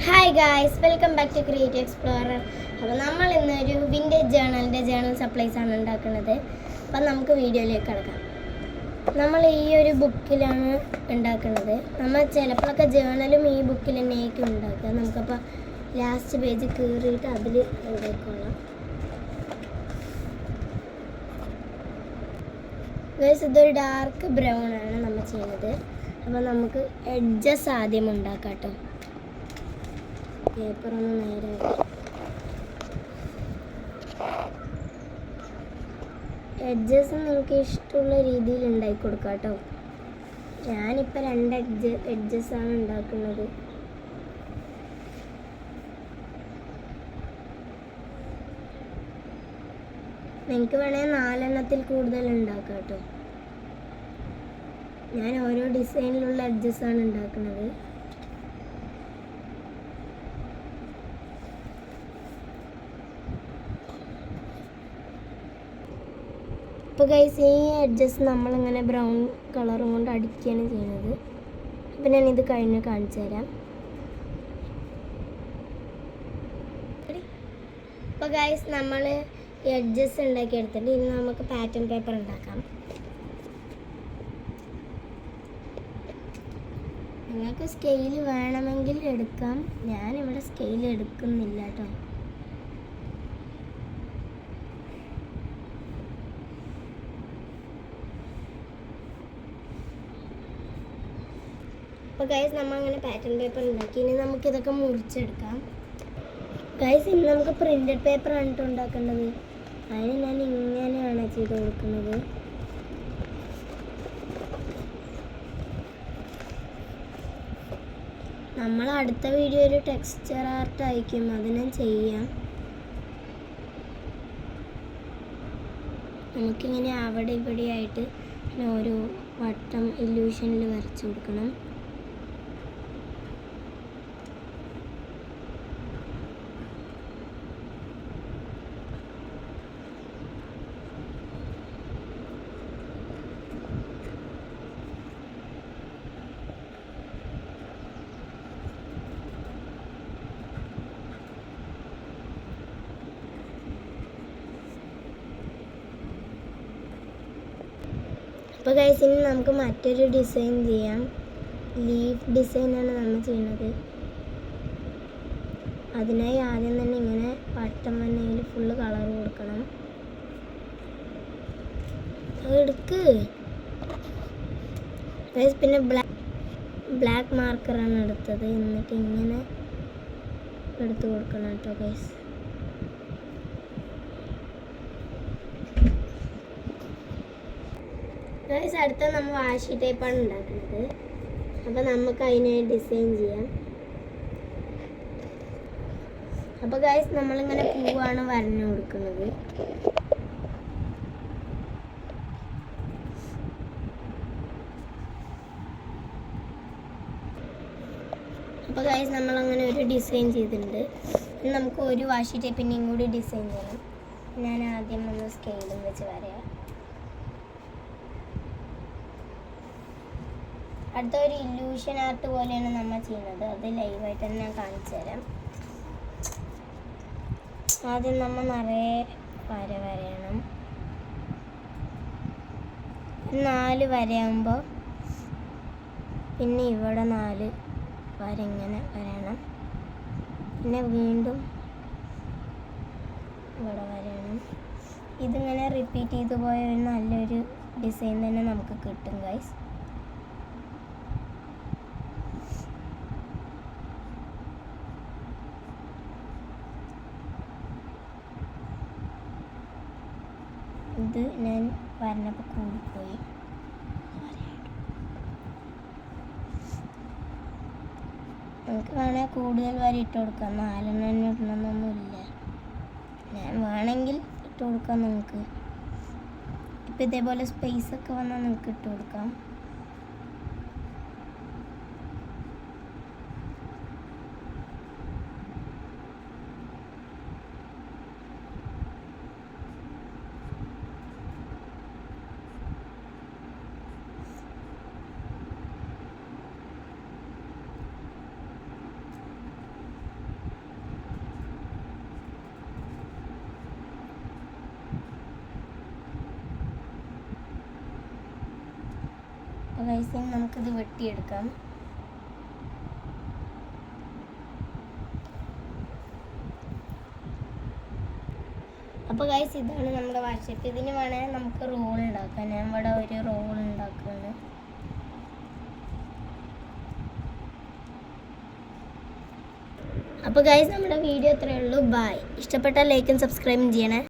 Hi guys, welcome back to creative explorer. അപ്പോൾ നമ്മൾ ഇന്നൊരു വിൻറ്റേജ് ജേണൽ സപ്ലൈസ് ആണ് ഉണ്ടാക്കുന്നത്. അപ്പം നമുക്ക് വീഡിയോയിലേക്ക് കിടക്കാം. നമ്മൾ ഈ ഒരു ബുക്കിലാണ് ഉണ്ടാക്കുന്നത്. നമ്മൾ ചിലപ്പോഴൊക്കെ ജേണലും ഈ ബുക്കിൽ തന്നെയായിരിക്കും ഉണ്ടാക്കുക. നമുക്കപ്പോൾ ലാസ്റ്റ് പേജ് കീറിയിട്ട് അതിൽ ഉണ്ടായിക്കോളാം. ഗൈസ്, ഇതൊരു ഡാർക്ക് ബ്രൗൺ ആണ് നമ്മൾ ചെയ്യുന്നത്. അപ്പോൾ നമുക്ക് എഡ്ജസ് ആദ്യം ഉണ്ടാക്കാം കേട്ടോ. പേപ്പർ ഒന്ന് നേരെ എഡ്ജസ് നിങ്ങൾക്ക് ഇഷ്ടമുള്ള രീതിയിൽ ഉണ്ടാക്കി കൊടുക്കാം കേട്ടോ. ഞാനിപ്പോൾ 2 എഡ്ജസ് ആണ് ഉണ്ടാക്കുന്നത്. നിങ്ങൾക്ക് വേണമെങ്കിൽ 4 എണ്ണത്തിൽ കൂടുതൽ ഉണ്ടാക്കാം കേട്ടോ. ഞാൻ ഓരോ ഡിസൈനിലുള്ള എഡ്ജസ് ആണ് ഉണ്ടാക്കുന്നത്. അപ്പോൾ ഗൈസ്, ഈ എഡ്ജസ് നമ്മളിങ്ങനെ ബ്രൗൺ കളറും കൊണ്ട് അടിക്കുകയാണ് ചെയ്യുന്നത്. അപ്പം ഞാനിത് കഴിഞ്ഞ് കാണിച്ചു തരാം. അപ്പോൾ ഗൈസ്, നമ്മൾ എഡ്ജസ് ഉണ്ടാക്കിയെടുത്തിട്ട് ഇനി നമുക്ക് പാറ്റേൺ പേപ്പർ ഉണ്ടാക്കാം. നിങ്ങൾക്ക് സ്കെയിൽ വേണമെങ്കിൽ എടുക്കാം. ഞാനിവിടെ സ്കെയിൽ എടുക്കുന്നില്ല കേട്ടോ. അപ്പോൾ ഗൈസ്, നമ്മളങ്ങനെ പാറ്റേൺ പേപ്പർ ഉണ്ടാക്കി. ഇനി നമുക്കിതൊക്കെ മുറിച്ചെടുക്കാം. ഗൈസ്, ഇനി നമുക്ക് പ്രിൻറ്റഡ് പേപ്പറാണ് കേട്ടോ ഉണ്ടാക്കേണ്ടത്. അതിന് ഞാൻ ഇങ്ങനെയാണ് ചെയ്ത് കൊടുക്കുന്നത്. നമ്മൾ അടുത്ത വീഡിയോ ഒരു ടെക്സ്ചർ ആർട്ട് അയക്കും, അത് ഞാൻ ചെയ്യാം. നമുക്കിങ്ങനെ അവിടെ ഇവിടെ ആയിട്ട് ഓരോ വട്ടം ഇല്യൂഷനിൽ വരച്ചു കൊടുക്കണം. അപ്പോൾ ഗൈസ്, ഇനി നമുക്ക് മറ്റൊരു ഡിസൈൻ ചെയ്യാം. ലീഫ് ഡിസൈനാണ് നമ്മൾ ചെയ്യുന്നത്. അതിനായി ആദ്യം തന്നെ ഇങ്ങനെ വട്ടം വന്നതിൽ ഫുള്ള് കളർ കൊടുക്കണം. എടുക്ക് ഗൈസ്. പിന്നെ ബ്ലാക്ക് മാർക്കറാണ് എടുത്തത്. എന്നിട്ട് ഇങ്ങനെ എടുത്ത് കൊടുക്കണം കേട്ടോ ഗൈസ്. ഗൈസ്, അടുത്ത നമ്മൾ വാഷി ടേപ്പാണ് ഉണ്ടാക്കുന്നത്. അപ്പോൾ നമുക്ക് അതിനായി ഡിസൈൻ ചെയ്യാം. അപ്പോൾ ഗൈസ്, നമ്മളിങ്ങനെ പൂവാണ് വരഞ്ഞു കൊടുക്കുന്നത്. അപ്പോൾ ഗൈസ്, നമ്മളങ്ങനെ ഒരു ഡിസൈൻ ചെയ്തിട്ടുണ്ട്. ഇനി നമുക്ക് ഒരു വാഷി ടേപ്പിൻ്റെയും കൂടി ഡിസൈൻ ചെയ്യണം. ഞാൻ ആദ്യം ഒന്ന് സ്കെയിലും വെച്ച് വരയാം. അടുത്ത ഒരു ഇല്യൂഷൻ ആർട്ട് പോലെയാണ് നമ്മൾ ചെയ്യുന്നത്. അത് ലൈവായിട്ട് തന്നെ ഞാൻ കാണിച്ചു തരാം. ആദ്യം നമ്മൾ നിറയെ വരയണം. 4 വരയാകുമ്പോൾ പിന്നെ ഇവിടെ 4 വര ഇങ്ങനെ വരയണം. പിന്നെ വീണ്ടും ഇവിടെ വരയണം. ഇതിങ്ങനെ റിപ്പീറ്റ് ചെയ്ത് പോയ ഒരു നല്ലൊരു ഡിസൈൻ തന്നെ നമുക്ക് കിട്ടും ഗൈസ്. ഇത് ഞാൻ വരണപ്പോൾ കൂടിപ്പോയി. നമുക്ക് വേണമെങ്കിൽ കൂടുതൽ വര ഇട്ട് കൊടുക്കാം. 4 എണ്ണം ഇടണമെന്നൊന്നുമില്ല. ഞാൻ വേണമെങ്കിൽ ഇട്ട് കൊടുക്കാം നിങ്ങൾക്ക്. ഇപ്പം ഇതേപോലെ സ്പേസൊക്കെ വന്നാൽ നിങ്ങൾക്ക് ഇട്ട് കൊടുക്കാം. അപ്പോൾ ഗൈസ് ഇനി നമുക്കിത് വെട്ടിയെടുക്കാം. അപ്പോൾ ഗൈസ് ഇതാണ് നമ്മുടെ വാട്സപ്പ്. ഇതിന് വേണമെങ്കിൽ നമുക്ക് റോൾ ഉണ്ടാക്കാം. ഞാൻ ഇവിടെ ഒരു റോൾ ഉണ്ടാക്കുകയാണ്. അപ്പോൾ ഗൈസ് നമ്മുടെ വീഡിയോ ഇത്രയേ ഉള്ളൂ. ബൈ. ഇഷ്ടപ്പെട്ടാൽ ലൈക്കും സബ്സ്ക്രൈബും ചെയ്യണേ.